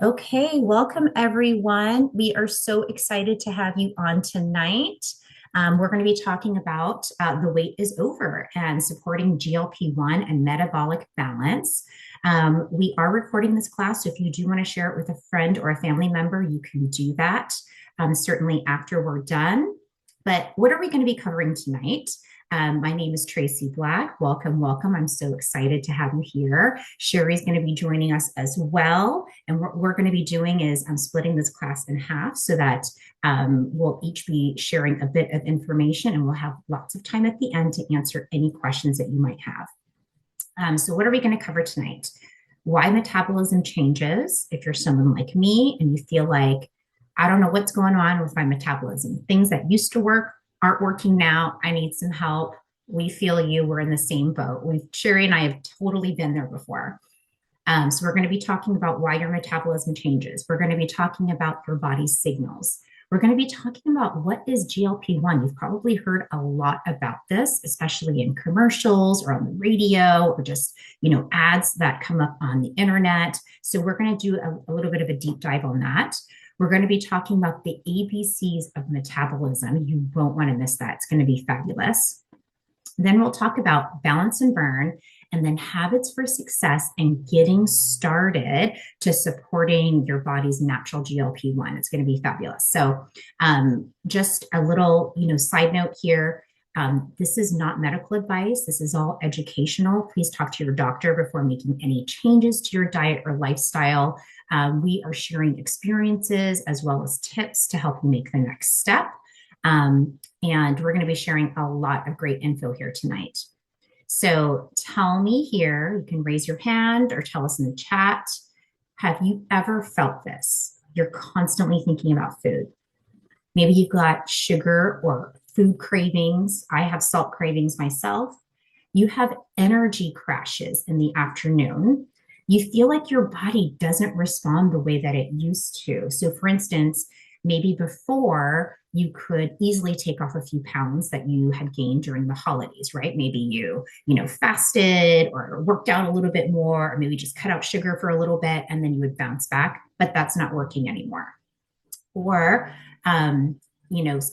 Okay, welcome everyone. We are so excited to have you on tonight. We're going to be talking about the wait is over and supporting GLP-1 and metabolic balance. We are recording this class, so if you do want to share it with a friend or a family member, you can do that certainly after we're done. But what are we going to be covering tonight? My name is Tracey Black. Welcome, welcome. I'm so excited to have you here. Shari's going to be joining us as well. And what we're going to be doing is I'm splitting this class in half so that we'll each be sharing a bit of information and we'll have lots of time at the end to answer any questions that you might have. So what are we going to cover tonight? Why metabolism changes. If you're someone like me and you feel like, I don't know what's going on with my metabolism, things that used to work aren't working now. I need some help. We feel you. We're in the same boat. Shari and I have totally been there before. So we're going to be talking about why your metabolism changes. We're going to be talking about your body's signals. We're going to be talking about what is GLP-1. You've probably heard a lot about this, especially in commercials or on the radio or just, ads that come up on the internet. So we're going to do a little bit of a deep dive on that. We're going to be talking about the ABCs of metabolism. You won't want to miss that. It's going to be fabulous. Then we'll talk about balance and burn, and then habits for success and getting started to supporting your body's natural GLP-1. It's going to be fabulous. So just a little, side note here. This is not medical advice. This is all educational. Please talk to your doctor before making any changes to your diet or lifestyle. We are sharing experiences as well as tips to help you make the next step. And we're going to be sharing a lot of great info here tonight. So tell me here, you can raise your hand or tell us in the chat. Have you ever felt this? You're constantly thinking about food. Maybe you've got sugar or food cravings. I have salt cravings myself. You have energy crashes in the afternoon. You feel like your body doesn't respond the way that it used to. So for instance, maybe before you could easily take off a few pounds that you had gained during the holidays, right? Maybe you fasted or worked out a little bit more, or maybe just cut out sugar for a little bit and then you would bounce back, but that's not working anymore. Or,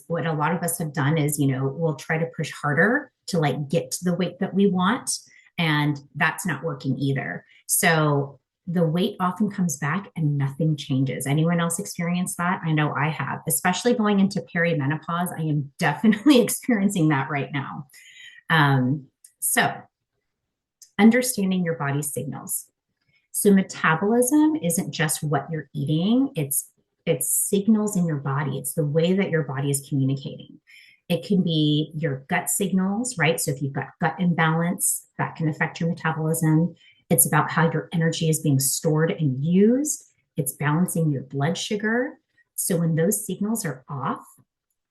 what a lot of us have done is, we'll try to push harder to get to the weight that we want, and that's not working either. So the weight often comes back and nothing changes. Anyone else experience that? I know I have, especially going into perimenopause. I am definitely experiencing that right now. So understanding your body's signals. So metabolism isn't just what you're eating. It's signals in your body. It's the way that your body is communicating. It can be your gut signals, right? So if you've got gut imbalance, that can affect your metabolism. It's about how your energy is being stored and used. It's balancing your blood sugar. So when those signals are off,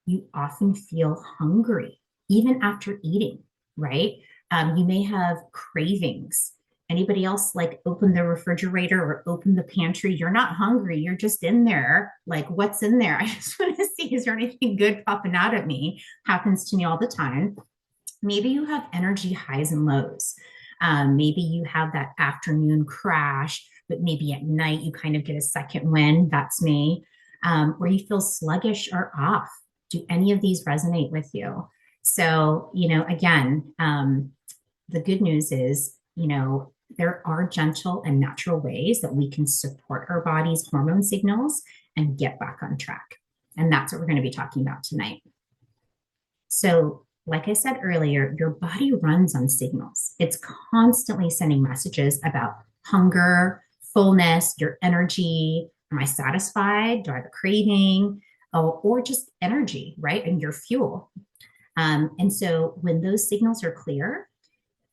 you often feel hungry, even after eating, right? You may have cravings. Anybody else open the refrigerator or open the pantry? You're not hungry. You're just in there. What's in there? I just want to see, is there anything good popping out at me? Happens to me all the time. Maybe you have energy highs and lows. Maybe you have that afternoon crash, but maybe at night you kind of get a second wind. That's me. Or you feel sluggish or off. Do any of these resonate with you? So, again, the good news is, there are gentle and natural ways that we can support our body's hormone signals and get back on track. And that's what we're going to be talking about tonight. So, like I said earlier, your body runs on signals. It's constantly sending messages about hunger, fullness, your energy. Am I satisfied? Do I have a craving? Oh, or just energy, right? And your fuel. And so when those signals are clear,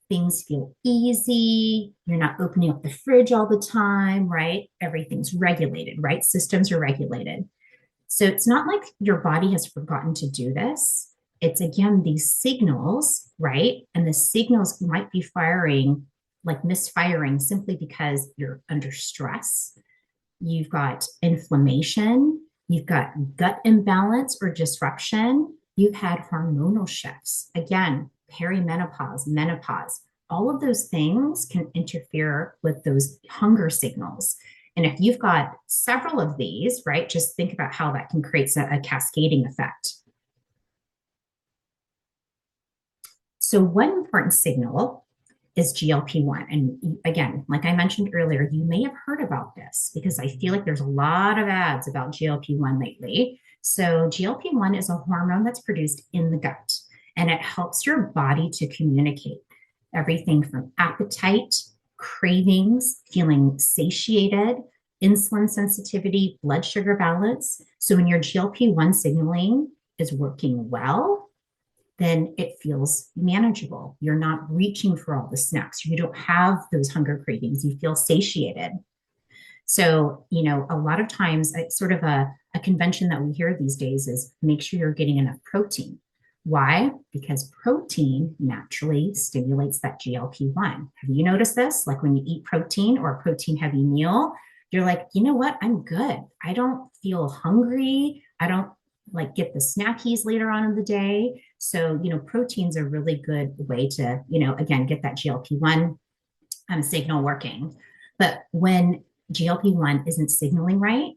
things feel easy. You're not opening up the fridge all the time, right? Everything's regulated, right? Systems are regulated. So it's not like your body has forgotten to do this. It's again, these signals, right? And the signals might be firing, misfiring simply because you're under stress. You've got inflammation. You've got gut imbalance or disruption. You've had hormonal shifts. Again, perimenopause, menopause, all of those things can interfere with those hunger signals. And if you've got several of these, right, just think about how that can create a cascading effect. So one important signal is GLP-1. And again, like I mentioned earlier, you may have heard about this because I feel like there's a lot of ads about GLP-1 lately. So GLP-1 is a hormone that's produced in the gut, and it helps your body to communicate everything from appetite, cravings, feeling satiated, insulin sensitivity, blood sugar balance. So when your GLP-1 signaling is working well, then it feels manageable. You're not reaching for all the snacks. You don't have those hunger cravings. You feel satiated. So, a lot of times, it's sort of a convention that we hear these days is make sure you're getting enough protein. Why? Because protein naturally stimulates that GLP-1. Have you noticed this? Like when you eat protein or a protein heavy meal, you're like, you know what? I'm good. I don't feel hungry. I don't like get the snackies later on in the day. So, protein's a really good way to, again, get that GLP-1 signal working. But when GLP-1 isn't signaling right,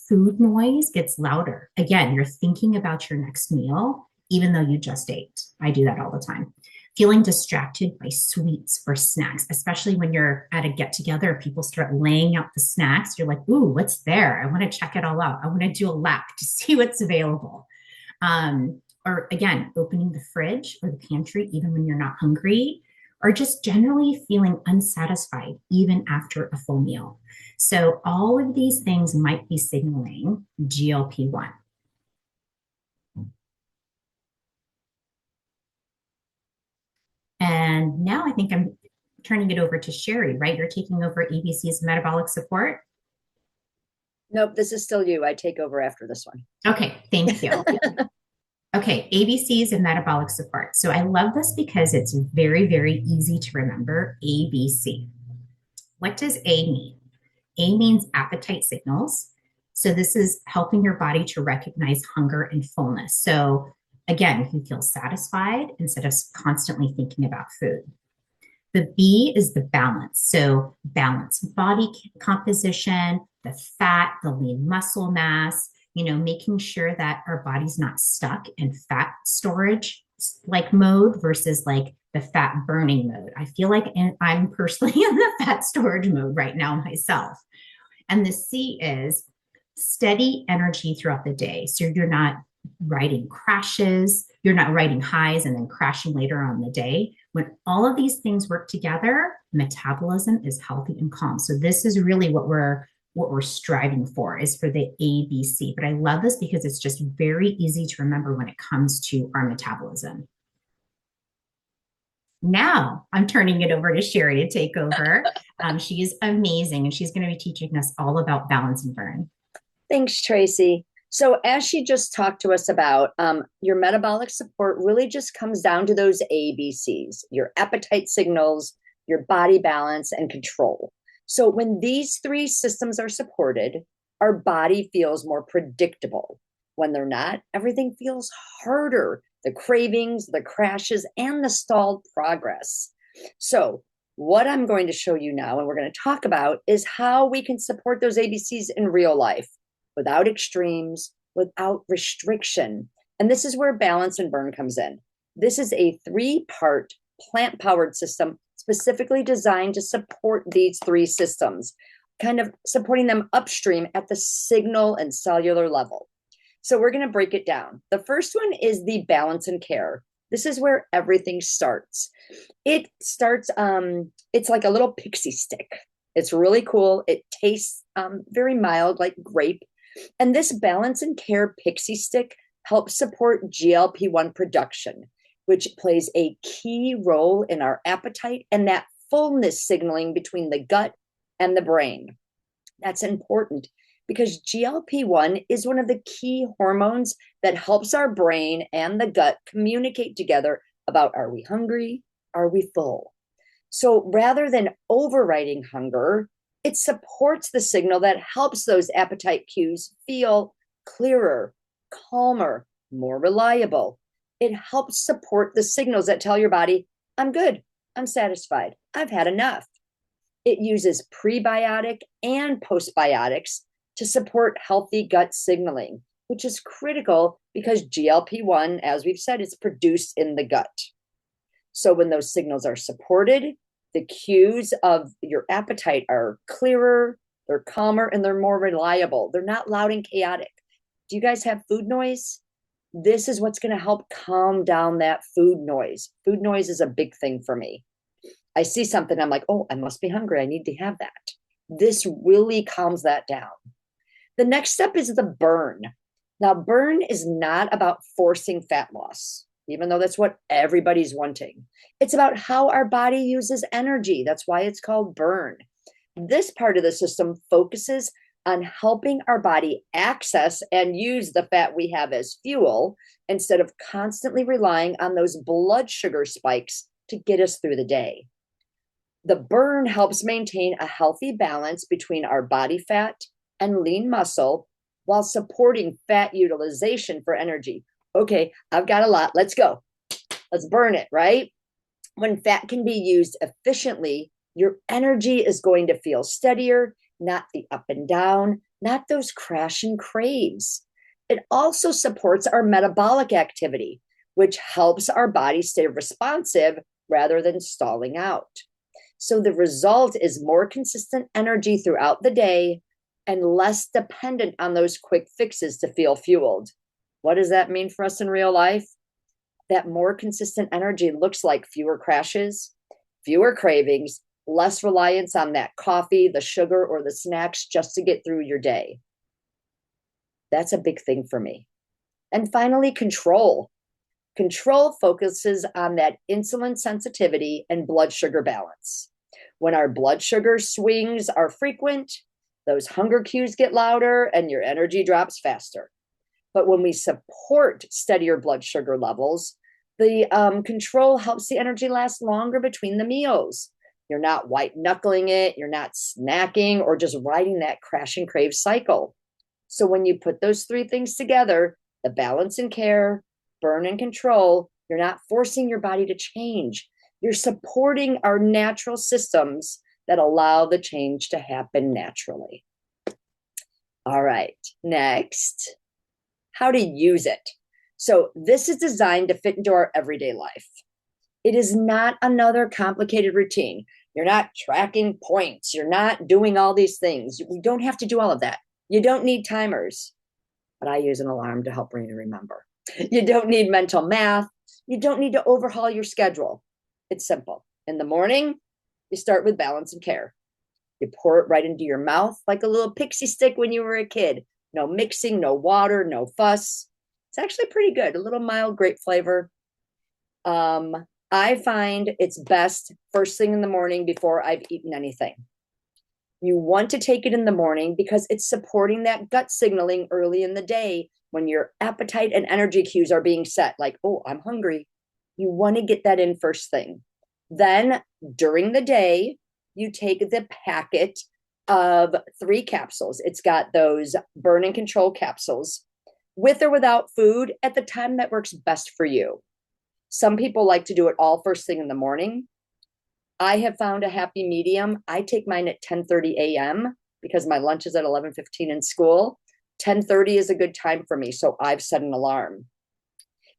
food noise gets louder. Again, you're thinking about your next meal, even though you just ate. I do that all the time. Feeling distracted by sweets or snacks, especially when you're at a get together, people start laying out the snacks. You're like, ooh, what's there? I want to check it all out. I want to do a lap to see what's available. Or again, opening the fridge or the pantry, even when you're not hungry, or just generally feeling unsatisfied even after a full meal. So all of these things might be signaling GLP-1. And now I think I'm turning it over to Shari, right? You're taking over ABC's metabolic support. Nope, this is still you. I take over after this one. Okay, thank you. Okay, ABCs and metabolic support. So I love this because it's very, very easy to remember ABC. What does A mean? A means appetite signals. So this is helping your body to recognize hunger and fullness. So again, you feel satisfied instead of constantly thinking about food. The B is the balance. So balance body composition, the fat, the lean muscle mass, making sure that our body's not stuck in fat storage like mode versus like the fat burning mode. I feel like I'm personally in the fat storage mode right now myself. And the C is steady energy throughout the day. So you're not riding crashes, you're not riding highs and then crashing later on the day. When all of these things work together, metabolism is healthy and calm. So this is really what we're striving for, is for the ABC. But I love this because it's just very easy to remember when it comes to our metabolism. Now I'm turning it over to Shari to take over. She is amazing, and she's going to be teaching us all about balance and burn. Thanks, Tracey. So as she just talked to us about, your metabolic support really just comes down to those ABCs, your appetite signals, your body balance, and control. So when these three systems are supported, our body feels more predictable. When they're not, everything feels harder. The cravings, the crashes, and the stalled progress. So what I'm going to show you now, and we're going to talk about, is how we can support those ABCs in real life without extremes, without restriction. And this is where balance and burn comes in. This is a 3-part plant-powered system specifically designed to support these three systems, kind of supporting them upstream at the signal and cellular level. So we're going to break it down. The first one is the balance and care. This is where everything starts. It starts, it's like a little pixie stick. It's really cool. It tastes very mild, like grape. And this balance and care pixie stick helps support GLP-1 production, which plays a key role in our appetite and that fullness signaling between the gut and the brain. That's important because GLP-1 is one of the key hormones that helps our brain and the gut communicate together about, are we hungry? Are we full? So rather than overriding hunger, it supports the signal that helps those appetite cues feel clearer, calmer, more reliable. It helps support the signals that tell your body, I'm good, I'm satisfied, I've had enough. It uses prebiotic and postbiotics to support healthy gut signaling, which is critical because GLP-1, as we've said, is produced in the gut. So when those signals are supported, the cues of your appetite are clearer, they're calmer, and they're more reliable. They're not loud and chaotic. Do you guys have food noise? This is what's going to help calm down that food noise. Food noise is a big thing for me. I see something, I'm like, oh, I must be hungry. I need to have that. This really calms that down. The next step is the burn. Now, burn is not about forcing fat loss, even though that's what everybody's wanting. It's about how our body uses energy. That's why it's called burn. This part of the system focuses on helping our body access and use the fat we have as fuel instead of constantly relying on those blood sugar spikes to get us through the day. The burn helps maintain a healthy balance between our body fat and lean muscle while supporting fat utilization for energy. Okay, I've got a lot. Let's go. Let's burn it, right? When fat can be used efficiently, your energy is going to feel steadier, not the up and down, not those crash and craves. It also supports our metabolic activity, which helps our body stay responsive rather than stalling out. So the result is more consistent energy throughout the day and less dependent on those quick fixes to feel fueled. What does that mean for us in real life? That more consistent energy looks like fewer crashes, fewer cravings, less reliance on that coffee, the sugar, or the snacks just to get through your day. That's a big thing for me. And finally, control. Control focuses on that insulin sensitivity and blood sugar balance. When our blood sugar swings are frequent, those hunger cues get louder and your energy drops faster. But when we support steadier blood sugar levels, the control helps the energy last longer between the meals. You're not white knuckling it, you're not snacking or just riding that crash and crave cycle. So when you put those three things together, the balance and care, burn and control, you're not forcing your body to change. You're supporting our natural systems that allow the change to happen naturally. All right, next, how to use it. So this is designed to fit into our everyday life. It is not another complicated routine. You're not tracking points. You're not doing all these things. We don't have to do all of that. You don't need timers, but I use an alarm to help Raina remember. You don't need mental math. You don't need to overhaul your schedule. It's simple. In the morning, you start with balance and care. You pour it right into your mouth like a little pixie stick when you were a kid. No mixing, no water, no fuss. It's actually pretty good. A little mild grape flavor. I find it's best first thing in the morning before I've eaten anything. You want to take it in the morning because it's supporting that gut signaling early in the day when your appetite and energy cues are being set, like, oh, I'm hungry. You want to get that in first thing. Then during the day, you take the packet of 3 capsules. It's got those burn and control capsules with or without food at the time that works best for you. Some people like to do it all first thing in the morning. I have found a happy medium. I take mine at 10:30 a.m. because my lunch is at 11:15 in school. 10:30 is a good time for me, so I've set an alarm.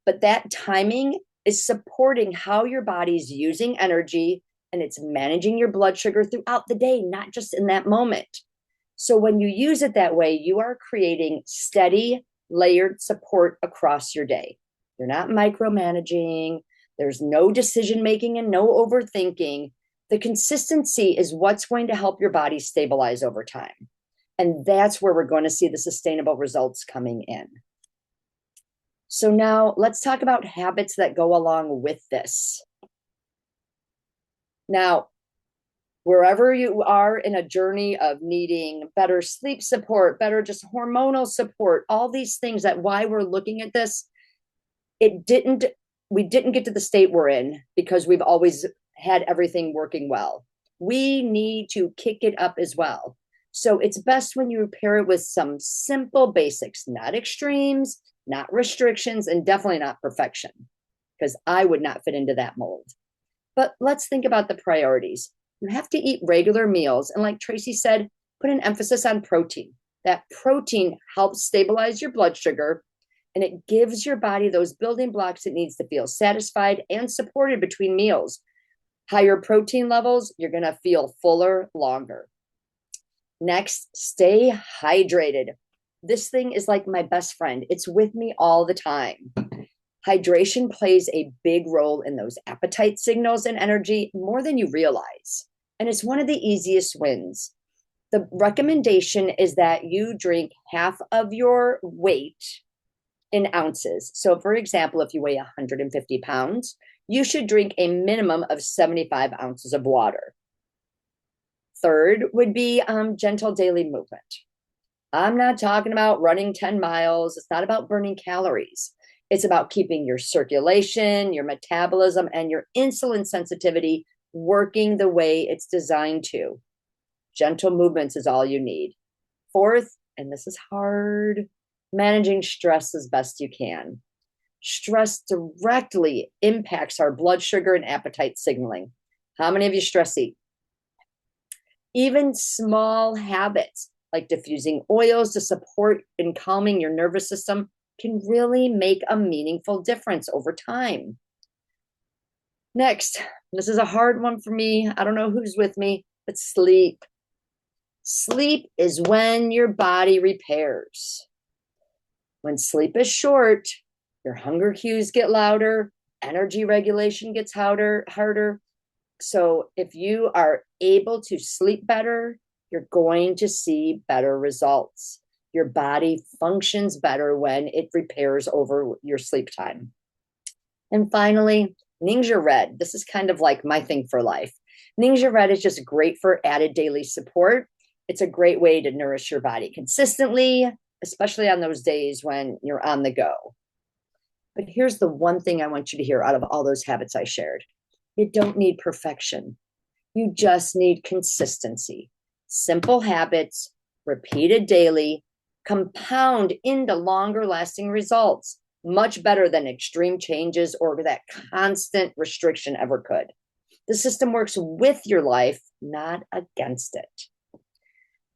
But that timing is supporting how your body's using energy and it's managing your blood sugar throughout the day, not just in that moment. So when you use it that way, you are creating steady, layered support across your day. You're not micromanaging. There's no decision making and no overthinking. The consistency is what's going to help your body stabilize over time. And that's where we're going to see the sustainable results coming in. So now let's talk about habits that go along with this. Now, wherever you are in a journey of needing better sleep support, better just hormonal support, all these things, that why we're looking at this, we didn't get to the state we're in because we've always had everything working well. We need to kick it up as well. So it's best when you pair it with some simple basics, not extremes, not restrictions, and definitely not perfection, because I would not fit into that mold. But let's think about the priorities. You have to eat regular meals. And like Tracey said, put an emphasis on protein. That protein helps stabilize your blood sugar and it gives your body those building blocks it needs to feel satisfied and supported between meals. Higher protein levels, you're going to feel fuller longer. Next, stay hydrated. This thing is like my best friend. It's with me all the time. Hydration plays a big role in those appetite signals and energy more than you realize. And it's one of the easiest wins. The recommendation is that you drink half of your weight in ounces. So, for example, if you weigh 150 pounds, you should drink a minimum of 75 ounces of water. Third would be gentle daily movement. I'm not talking about running 10 miles. It's not about burning calories. It's about keeping your circulation, your metabolism, and your insulin sensitivity working the way it's designed to. Gentle movements is all you need. Fourth, and this is hard, managing stress as best you can. Stress directly impacts our blood sugar and appetite signaling. How many of you stress eat? Even small habits like diffusing oils to support and calming your nervous system can really make a meaningful difference over time. Next, this is a hard one for me. I don't know who's with me, but sleep. Sleep is when your body repairs. When sleep is short, your hunger cues get louder, energy regulation gets harder. So if you are able to sleep better, you're going to see better results. Your body functions better when it repairs over your sleep time. And finally, Ningxia Red. This is kind of like my thing for life. Ningxia Red is just great for added daily support. It's a great way to nourish your body consistently, especially on those days when you're on the go. But here's the one thing I want you to hear out of all those habits I shared. You don't need perfection. You just need consistency. Simple habits, repeated daily, compound into longer lasting results, much better than extreme changes or that constant restriction ever could. The system works with your life, not against it.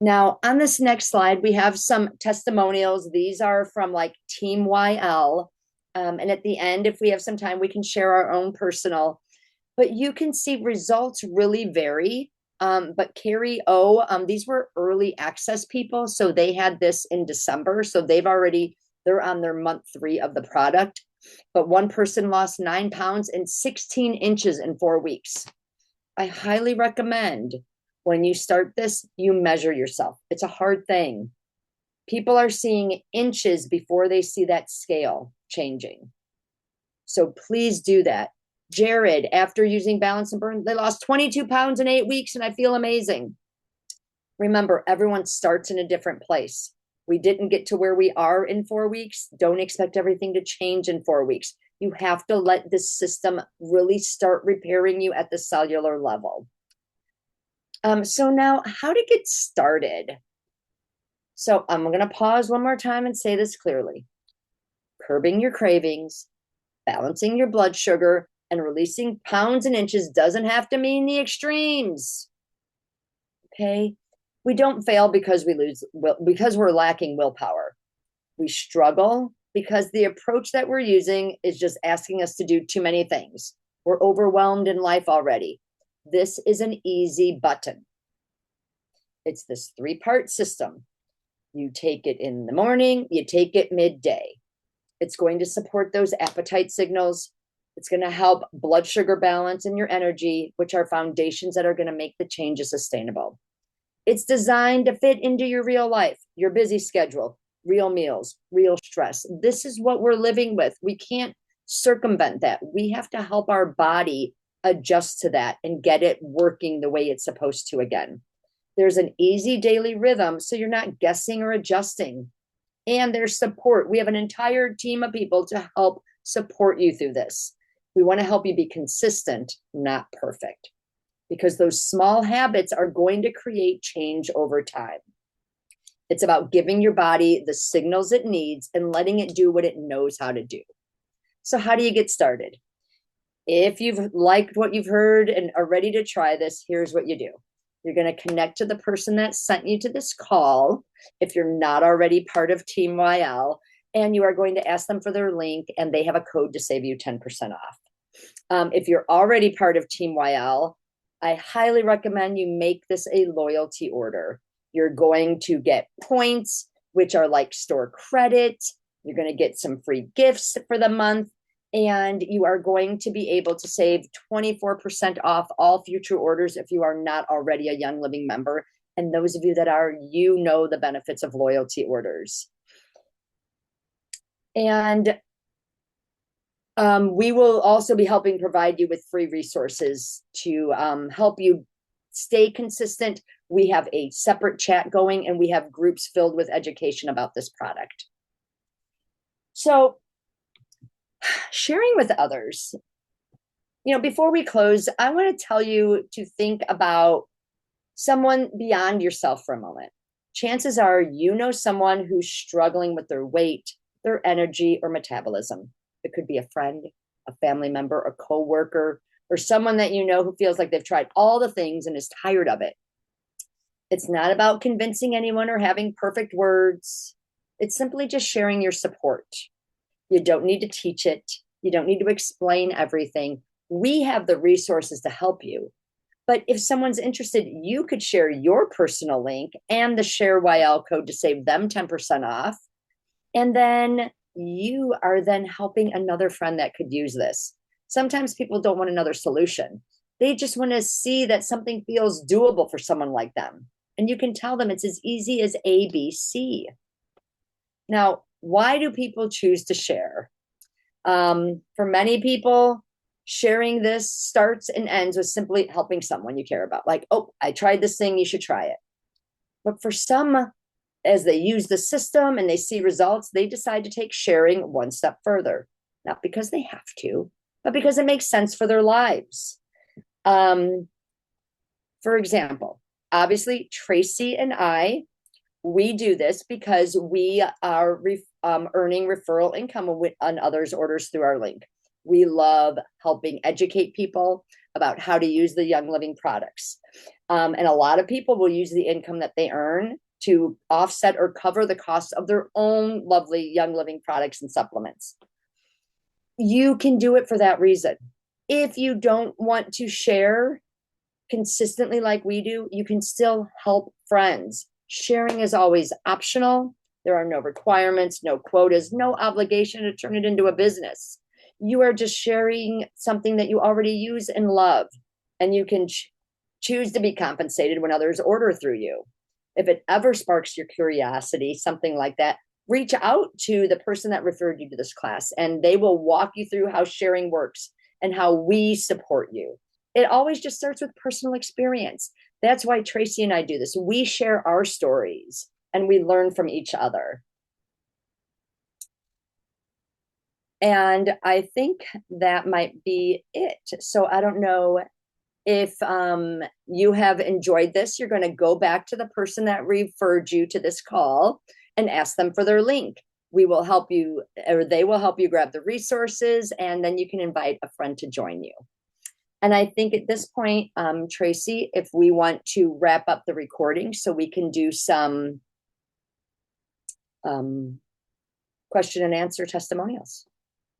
Now, on this next slide, we have some testimonials. These are from like Team YL. And at the end, if we have some time, we can share our own personal. But you can see results really vary. But Carrie O, these were early access people. So they had this in December. So they're on their month 3 of the product. But one person lost 9 pounds and 16 inches in 4 weeks. I highly recommend when you start this, you measure yourself. It's a hard thing. People are seeing inches before they see that scale changing. So please do that. Jared, after using Balance and Burn, they lost 22 pounds in 8 weeks, and I feel amazing. Remember, everyone starts in a different place. We didn't get to where we are in 4 weeks. Don't expect everything to change in 4 weeks. You have to let the system really start repairing you at the cellular level. So now, how to get started? So I'm going to pause one more time and say this clearly. Curbing your cravings, balancing your blood sugar, and releasing pounds and inches doesn't have to mean the extremes. Okay? We don't fail because we're lacking willpower. We struggle because the approach that we're using is just asking us to do too many things. We're overwhelmed in life already. This is an easy button. It's this 3-part system. You take it in the morning, you take it midday. It's going to support those appetite signals. It's going to help blood sugar balance and your energy, which are foundations that are going to make the changes sustainable. It's designed to fit into your real life, your busy schedule, real meals, real stress. This is what we're living with. We can't circumvent that. We have to help our body adjust to that and get it working the way it's supposed to again. There's an easy daily rhythm, so you're not guessing or adjusting. And there's support. We have an entire team of people to help support you through this. We want to help you be consistent, not perfect, because those small habits are going to create change over time. It's about giving your body the signals it needs and letting it do what it knows how to do. So how do you get started? If you've liked what you've heard and are ready to try this, here's what you do. You're going to connect to the person that sent you to this call if you're not already part of Team YL, and you are going to ask them for their link, and they have a code to save you 10% off. If you're already part of Team YL, I highly recommend you make this a loyalty order. You're going to get points, which are like store credit. You're going to get some free gifts for the month, and you are going to be able to save 24% off all future orders if you are not already a Young Living member. And those of you that are, you know the benefits of loyalty orders. And we will also be helping provide you with free resources to help you stay consistent. We have a separate chat going, and we have groups filled with education about this product. So, sharing with others. Before we close, I want to tell you to think about someone beyond yourself for a moment. Chances are you know someone who's struggling with their weight, their energy, or metabolism. It could be a friend, a family member, a coworker, or someone that you know who feels like they've tried all the things and is tired of it. It's not about convincing anyone or having perfect words. It's simply just sharing your support. You don't need to teach it. You don't need to explain everything. We have the resources to help you. But if someone's interested, you could share your personal link and the Share YL code to save them 10% off. And then you are then helping another friend that could use this. Sometimes people don't want another solution. They just want to see that something feels doable for someone like them. And you can tell them it's as easy as ABC. Now, why do people choose to share? For many people, sharing this starts and ends with simply helping someone you care about. Like, oh, I tried this thing, you should try it. But for some, as they use the system and they see results, they decide to take sharing one step further, not because they have to, but because it makes sense for their lives. For example, obviously, Tracey and I, we do this because we are earning referral income on others' orders through our link. We love helping educate people about how to use the Young Living products. And a lot of people will use the income that they earn to offset or cover the cost of their own lovely Young Living products and supplements. You can do it for that reason. If you don't want to share consistently like we do, you can still help friends. Sharing is always optional. There are no requirements, no quotas, no obligation to turn it into a business. You are just sharing something that you already use and love, and you can choose to be compensated when others order through you. If it ever sparks your curiosity, something like that, reach out to the person that referred you to this class, and they will walk you through how sharing works and how we support you. It always just starts with personal experience. That's why Tracey and I do this. We share our stories and we learn from each other. And I think that might be it. So I don't know if you have enjoyed this. You're going to go back to the person that referred you to this call and ask them for their link. We will help you, or they will help you grab the resources, and then you can invite a friend to join you. And I think at this point, Tracey, if we want to wrap up the recording so we can do some question and answer testimonials.